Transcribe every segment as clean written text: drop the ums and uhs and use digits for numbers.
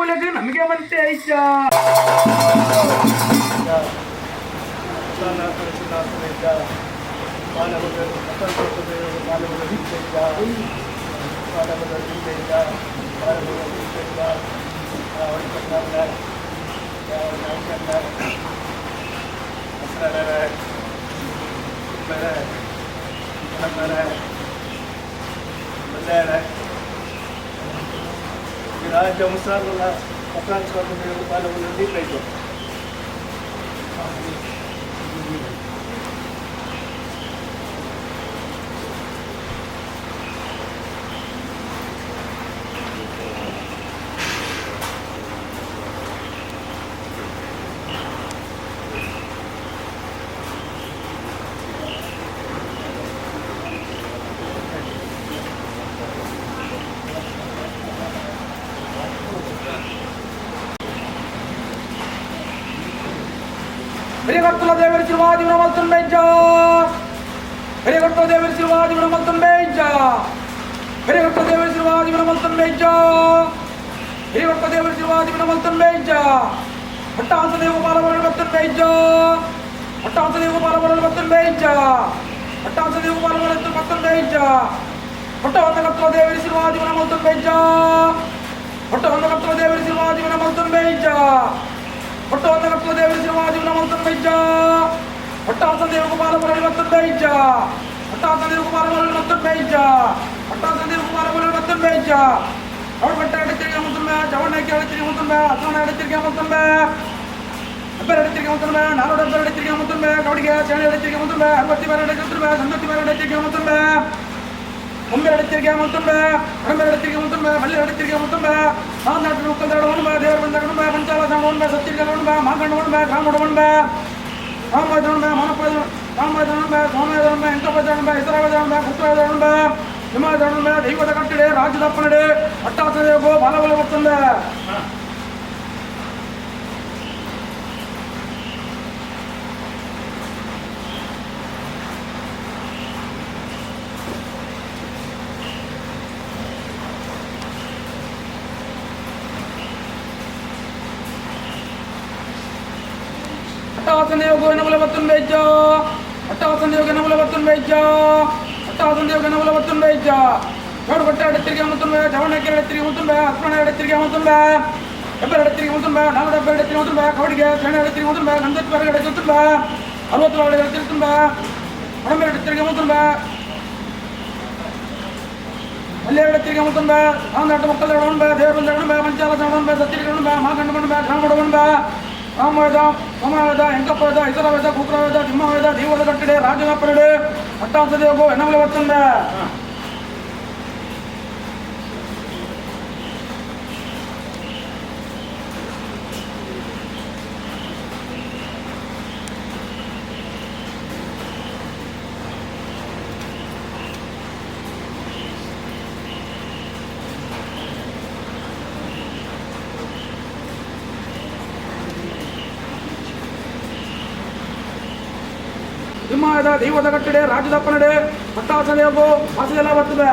ಮೂಲಕ ನಮಗೆ ಬಂತೆ ಐತ राज्य मुसलमान अपराध करने वालों को नहीं चाहिए Herigatula Devi Silvadi Namaltan Beja. Herigatula Devi Silvadi Namaltan Beja. Herigatula Devi Silvadi Namaltan Beja. Herigatula Devi Silvadi Namaltan Beja. Hattansa Devu Paravan Namaltan Beja. Hattansa Devu Paravan Namaltan Beja. Hattansa Devu Paravan Namaltan Beja. Hattansa Devi Silvadi Namaltan Beja. Hattansa Devi Silvadi Namaltan Beja. Hattansa Devi Silvadi Namaltan Beja. Hattansa Devu Paravan Namaltan Beja. Hattansa Devu Paravan Namaltan Beja. Hattansa Devu Paravan Namaltan Beja. Our better editing on the match, our neck editing on the match, on editing on the match. Better editing on the match, not a better editing on the match, how to get editing on the match, what the better editing on the match, and the better editing on the match. Umber editing on the match, Umber editing on the match, Mali editing on the match. On that look at the one by there, when the one by Panchala, one by Satir, one by Makan, one by Ram, one by Ramadan, Monopoly, Ramadan, Ramadan, Enkapadan, by Israel, by Putra, Himadan, he was a country, Rajapane, Atasa, Balavala, what's on there. Hattansa Devu Namaltan Beja. Hattansa Devu Namaltan Beja. Hattansa Devu Namaltan Beja. Our better editing on the match, our neck editing on the match, Asman editing on the match. Ever editing on the match, now the better editing on the match, how to get editing on the match, and the better editing on the match. I was already editing on the match. I'm editing on the match. Mali editing on the match. On that local on by there, on the Manchala, on by Satir, on by Makan, on by Ramadan, Ramada, Samada, Enkapada, Isravada, Putra, Himavada, Divada today, Rajapane, Hattansa Devu, and Namaltan. Himada, Divada today, Rajapane, Hattansa Devu, Asila Vatube.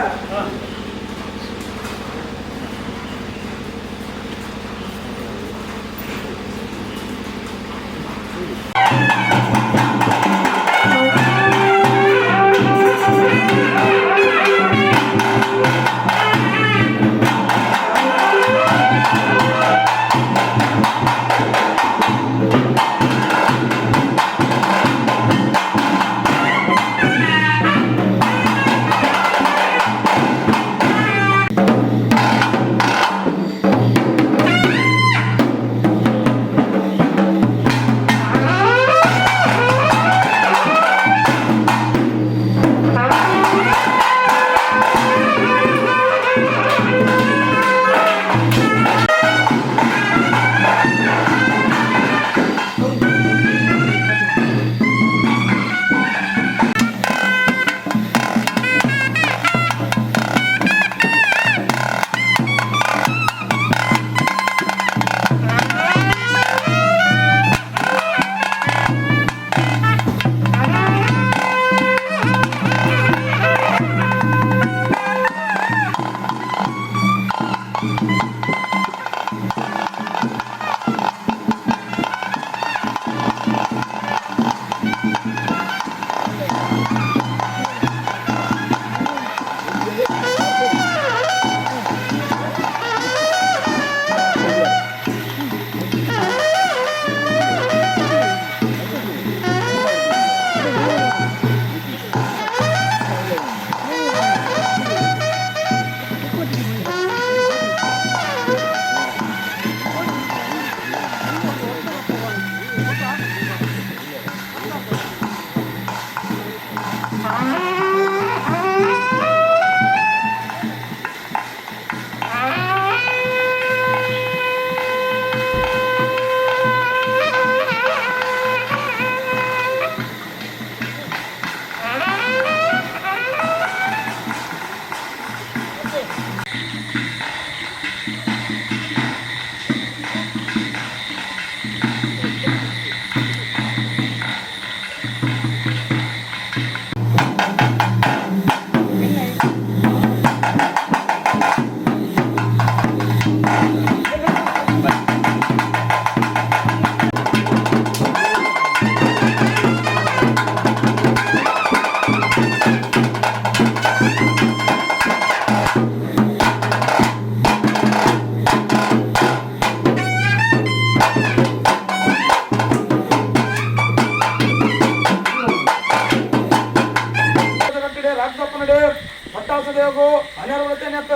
ಪಟ್ಟಾಸ ದೇವಗೂ ಹನ್ನೆರಡು ಬರ್ತೇನೆ ಅಪ್ಪ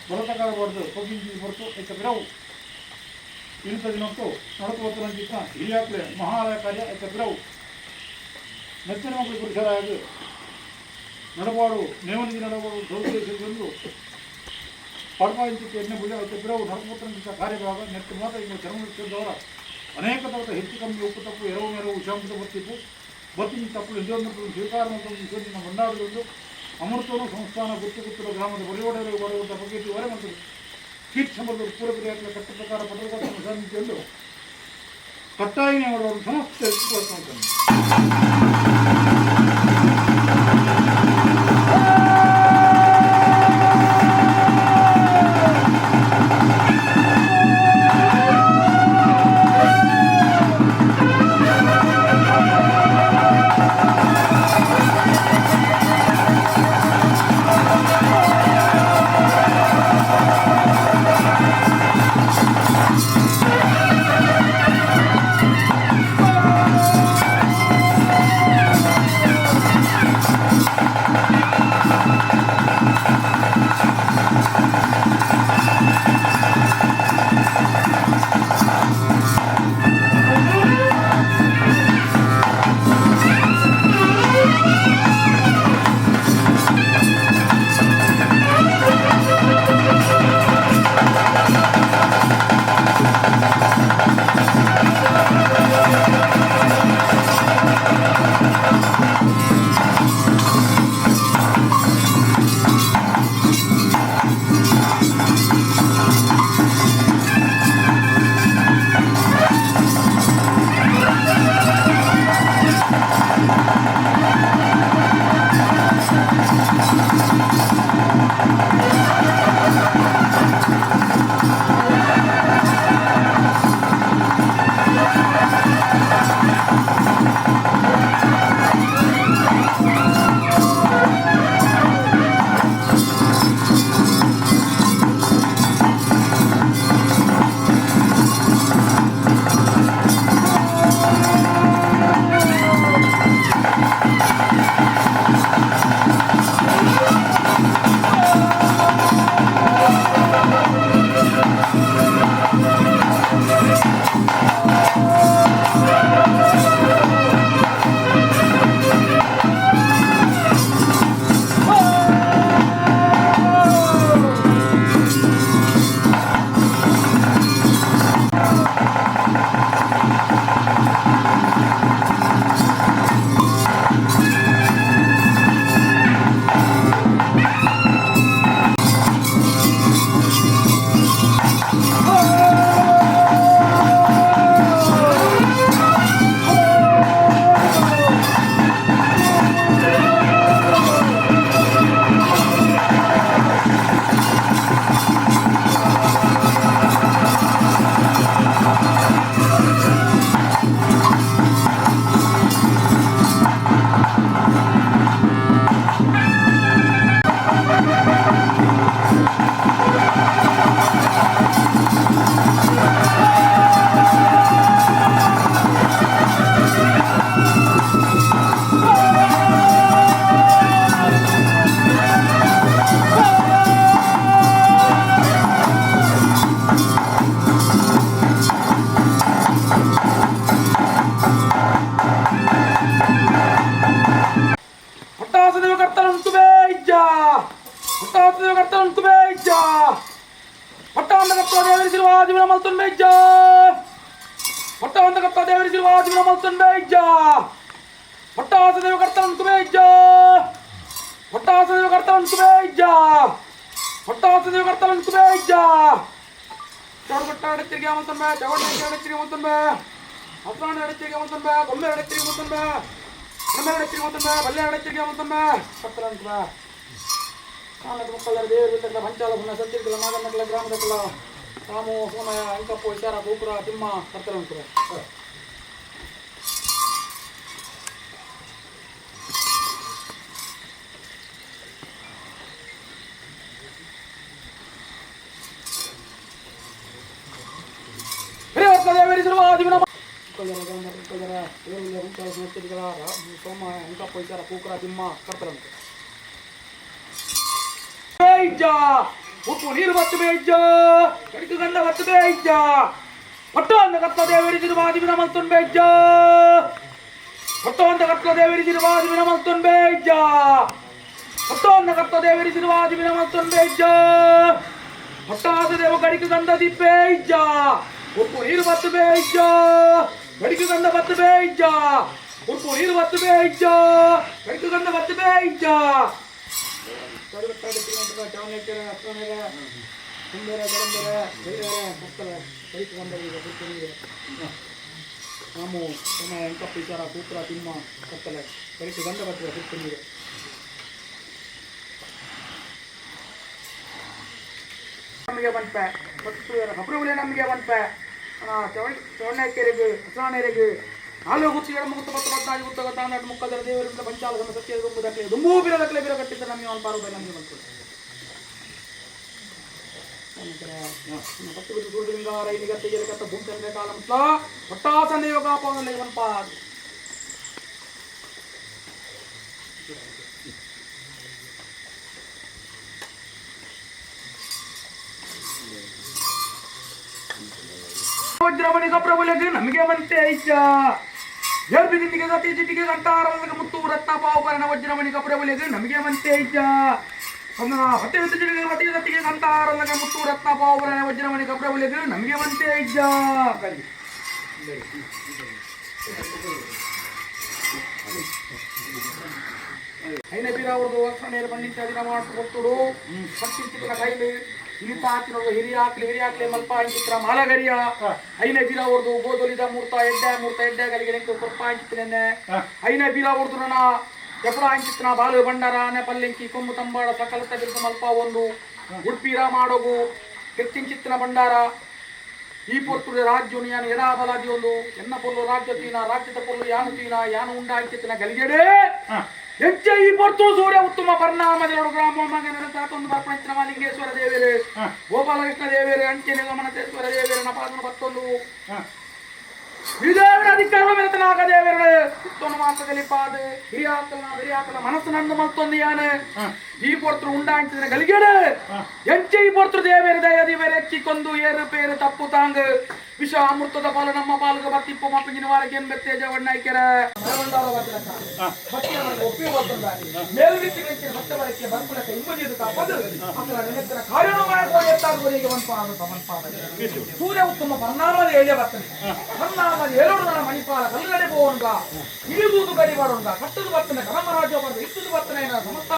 ಬರತಕ್ಕಂಥದ್ದು ಹೋಗಿಂದು ಹೊರತು ಐತೆ ಬಿರವು ಇಂಥದಿನಂತೂ ನಡಕುವತ್ತರಂಜಿತ ಹಿರಿಯಾಕ್ಲೆ ಮಹಾಲಯ ಕಾರ್ಯ ಐತೆ ಬಿರವು ನೆಚ್ಚಿನ ಮಕ್ಕಳು ಪುರುಷರಾಗಿ ನಡಬಾಡು ನೇವನಿಗೆ ನಡಬಾಡು ದೌರ್ದೇಶಿಗಳು ಪಡ್ಪಾಯಿಂಚಕ್ಕೆ ಎಣ್ಣೆ ಬುಳ್ಳಿ ಐತೆ ಬಿರವು ನಡಕುವತ್ತರಂಜಿತ ಕಾರ್ಯಭಾಗ ನೆಟ್ಟು ಮಾತ್ರ ಈಗ ಚರ್ಮದವರ ಅನೇಕ ತರದ ಹೆಚ್ಚು ಕಮ್ಮಿ ಉಪ್ಪು ತಪ್ಪು ಎರವು ನೆರವು ವಿಷಾಂಶ ಬರ್ತಿತ್ತು ಬತ್ತಿನ ತಪ್ಪಲು ಇಂದೊಂದು ಸ್ವೀಕಾರ ಮತ್ತು ನಮ್ಮ ಮಣ್ಣಾಡದೊಂದು ಅಮೃತನು ಸಂಸ್ಥಾನ ಗುತ್ತುಗುತ್ತಲ ಗ್ರಾಮದ ಬರಿವಡೆಯಲ್ಲಿ ಬರುವಂಥ ಬಗ್ಗೆ ವರೆ ಮತ್ತು ಕೀಟ್ ಸಂಬಂಧದ ಪೂರ್ವಕ್ರಿಯಾತ್ಮಕ ಕಟ್ಟ ಪ್ರಕಾರ ಪತ್ರಕರ್ತನ ಸಮಿತಿಯೊಂದು ಕಟ್ಟಾಯನೆ ಮಾಡುವ ಸಮಸ್ತ ಹೆಚ್ಚುಕೊಳ್ತಾನೆ. ರಾಮು ಸೋಮಯ್ಯ ಅಂಕಪ್ಪು ಇತರ ಗೋಪುರ ತಿಮ್ಮ ಕರ್ತನ ಸೋಮಯ್ಯ ಅಂಕಪ್ಪು ಇತರ ಗೋಪುರ ತಿಮ್ಮ ಕರ್ತನ ಉಪ್ಪು ನೀರು ಬತ್ತು ಬೇಯ್ಜ ಕಡಿಕೆ ಗಂಧ ಬತ್ತು ಬೇಯ್ಜ ಪಟ್ಟು ಅಂದ ಕತ್ತ ದೇವರಿಸಿರು ಮಾದಿವಿನ ಮಲ್ತೊನ್ ಬೇಯ್ಜ ಪಟ್ಟು ಅಂದ ಕತ್ತ ದೇವರಿಸಿರು ಮಾದಿವಿನ ಮಲ್ತೊನ್ ಬೇಯ್ಜ ಪಟ್ಟು ಅಂದ ಕತ್ತ ದೇವರಿಸಿರು ಮಾದಿವಿನ ಮಲ್ತೊನ್ ಬೇಯ್ಜ ಪಟ್ಟಾದ ದೇವ ಕಡಿಕೆ ಗಂಧ ದಿಪ್ಪೇಯ್ಜ ಉಪ್ಪು ನೀರು ಬತ್ತು ಬೇಯ್ಜ ಕಡಿಕೆ ಗಂಧ ಬತ್ತು ಬೇಯ್ಜ ಉರ್ಪು ನೀರು ಬತ್ತು ಬೇಯ್ಜ ಕೈಕು ಗಂಧ ಬತ್ತು ಬೇಯ್ಜ ಚಾವನೆಕ್ಕರ ಅಷ್ಟೊಂದರ ಸುಂದರ ಗರಂದರ ಬೈರರ ಮಕ್ಕಳ ಕೈಕು ಗಂಧವಿಗ ಕುರ್ತು ನೀರು ನಾಮು ಸಮಯ ಎಂಕಪ್ಪ ವಿಚಾರ ಸೂತ್ರ ತಿಮ್ಮ ಕತ್ತಲೆ ಕೈಕು ಗಂಧ ಬತ್ತುವ ಕುರ್ತು ನೀರು ನಮಗೆ ಬಂತ ಮತ್ತು ಕಪ್ರಗುಲೆ ನಮಗೆ ಬಂತ ಚವಣ್ಣಕೆರೆಗೆ ಹಸರಾನೆರೆಗೆ ನಾಲ್ಕು ಗುತ್ತಿಗೆ ಮುಕ್ತ 10 14 ಗುತ್ತ 14 ಮುಕ್ಕದರ ದೇವರಿಂದ ಪಂಚಾಲಗನ ಸತ್ಯ ದುಂಬುದಕ್ಕೆ ದುಂಬೂ ಬಿರದಕ್ಕೆ ಬಿರ ಕಟ್ಟಿದ್ದ ನಮಗೆ ಅವನ ಪಾರು ನಮಗೆ ಬಂತು ಪತ್ತು ಗುರು ಸೂರ್ಯಲಿಂಗಾರ ಇನಿಗತ್ತೆ ಎಲಕತ್ತ ಭೂಮಚಂದ್ರ ಕಾಲಂತ ಪಟ್ಟಾಸನ ಯೋಗಾಪವನ ಇವನ್ ಪಾದ ವಜ್ರಮಣಿ ಕಪ್ರಬುಲೆಗೆ ನಮಗೆ ಬಂತೆ ಐಚ ಎರ್ಬಿದಿಂದಿಗೆ ಸತಿ ಚಿಟಿಗೆ ಕಂಟಾರಕ್ಕೆ ಮುತ್ತು ರತ್ನ ಪಾವಪರಣ ವಜ್ರಮಣಿ ಕಪ್ರಬುಲೆಗೆ ನಮಗೆ ಬಂತೆ ಐಚ ಹತ್ತೆ ಹತ್ತು ಚಿಟಿಗೆ ಸತಿ ಸತಿಗೆ ಕಂಟಾರಕ್ಕೆ ಮುತ್ತು ರತ್ನ ಪಾವಪರಣ ವಜ್ರಮಣಿ ಕಪ್ರಬುಲೆಗೆ ನಮಗೆ ಬಂತೆ ಐಚ ಐನ ಬೀರ ಅವ್ರದ್ದು ವರ್ಷ ಬಂದಿದ್ದ ದಿನ ಮಾಡಿಸ್ಕೊಡ್ತುಡು ಪಟ್ಟಿನ ಕೈಲಿ ಇಳಿತ ಹಾಕಿರೋದು ಹಿರಿಯಾಕ್ಲಿ ಮಲ್ಪ ಅಂಚಿತ್ರ ಮಾಲಗರಿಯ ಐನ ಬೀರ ಅವ್ರದ್ದು ಗೋದೊಲಿದ ಮೂರ್ತ ಎಡ್ಡೆ ಗಲಿಗೆ ಕೊಪ್ಪ ಅಂಚಿತ್ತನೆ ಐನ ಬೀರ ಅವ್ರದ್ದು ನನ್ನ ಎಪುರ ಅಂಚಿತ್ತನ ಬಾಲು ಬಂಡಾರ ಪಲ್ಲೆಂಕಿ ಕೊಂಬು ತಂಬಾಡ ಸಕಲತ ಬಿರುಸು ಮಲ್ಪ ಒಂದು ಉಡ್ಪೀರ ಮಾಡೋಗು ಕೆಚ್ಚಿಂಚಿತ್ತಿನ ಬಂಡಾರ ಈ ಪೊರ್ತುಡೆ ರಾಜ್ಯ ಯಾನು ಎಡಾ ಬಲಾದಿ ಒಂದು ಎನ್ನ ಪೊಲ್ಲು ರಾಜ್ಯದ ಪೊಲ್ಲು ಯಾನು ಉಂಡ ಅಂಚಿತ್ತಿನ ಗಲಿಗೆಡೆ ಹೆಚ್ಚೆ ಈ ಪೊರ್ತು ಸೂರ್ಯ ಉತ್ತಮ ಪರಿಣಾಮದೆರಡು ಗ್ರಾಮ ಮಗನೊಂದು ಬರ್ಪಣಿಸಿನ ಮಾಲಿಂಗೇಶ್ವರ ದೇವೇರೆ ಗೋಪಾಲಕೃಷ್ಣ ದೇವೇರೆ ಅಂಚೆ ನಿಗಮನತೇಶ್ವರ ದೇವೇರೆ ನಪಾದನ 11 ವಿದೇವರ ಅಧಿಕಾರ ಮೆರೆತನಾಗ ದೇವೇರೆ ಇತ್ತೊಂದು ಮಾಸದಲ್ಲಿ ಪಾದ ಹಿರಿಯಾಕಲ ಮನಸ್ಸು ನಂದು ಮತ್ತೊಂದು ಯಾನೆ ಈ ಪೊರ್ತರು ಉಂಡ ಅಂಚಿನ ಗಲಿಗೆಡೆ ಎಂಚೆ ಈ ಪೊರ್ತರು ದೇವೇರೆ ದಯದಿ ಬೇರೆ ಹೆಚ್ಚಿಕೊಂದು ಏರು ಪೇರು ತಪ್ಪು ತಾಂಗ ವಿಷ ಅಮೃತದ ಪಾಲು ನಮ್ಮ ಪಾಲುಗ ಬತ್ತಿಪ್ಪು ಮಪ್ಪಿನ ವಾರಕ್ಕೆ ಬೆತ್ತೇಜ ವಣ್ಣಾಯ್ಕೆರ ಮೇಲ್ವಿತ್ತಿಗೆ ಭಕ್ತವರಕ್ಕೆ ಬರ್ಪುಳಕ್ಕೆ ಇಂಬುದಿದು ಕಾಪದು ಅದರ ನಿರಂತರ ಕಾರ್ಯಣವಾಗಿ ಎತ್ತಾಗುವರಿಗೆ ಸೂರ್ಯ ಉತ್ತಮ ಪರಿಣಾಮದ ಏಜ ಬರ್ತನೆ ಪರಿಣಾಮದ ಏರೋಡು ನನ್ನ ಮಣಿಪಾಲ ಕಲ್ಲಡೆ ಹೋಗುವಂಗ ಇಳಿದುವುದು ಗಡಿ ಮಾಡುವಂಗ ಕಟ್ಟದು ಬರ್ತನೆ ಕರಮರಾಜ್ಯ ಬಂದು ಇತ್ತದು ಬರ್ತನೆ ಸಮಸ್ತ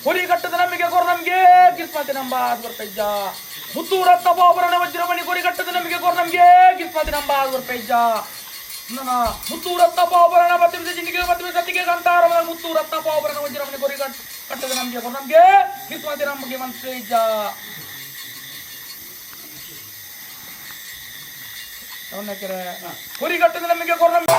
ಹುಲಿ ಕಟ್ಟದ ನಮಗೆ ಕೊರ ನಮಗೆ ಕಿಸ್ಮತಿ ನಂಬಾದ್ ಬರ್ಪೈಜ ಮುತ್ತು ರತ್ನ ಬಾಬರನ ವಜ್ರಮಣಿ ಕೊರಿ ಕಟ್ಟದ ನಮಗೆ ಕೊರ ನಮಗೆ ಕಿಸ್ಮತಿ ನಂಬಾದ್ ಬರ್ಪೈಜ ನನ್ನ ಮುತ್ತು ರತ್ನ ಬಾಬರನ ಬತ್ತಿನ ಜಿಂಡಿಗೆ ಬತ್ತಿನ ಸತಿಗೆ ಕಂತಾರ ಮುತ್ತು ರತ್ನ ಬಾಬರನ ವಜ್ರಮಣಿ ಕೊರಿ ಕಟ್ಟದ ನಮಗೆ ಕೊರ ನಮಗೆ ಕಿಸ್ಮತಿ ನಮಗೆ ಮನ್ಸೈಜ ಕೊರಿ ಕಟ್ಟದ ನಮಗೆ ಕೊರ ನಮಗೆ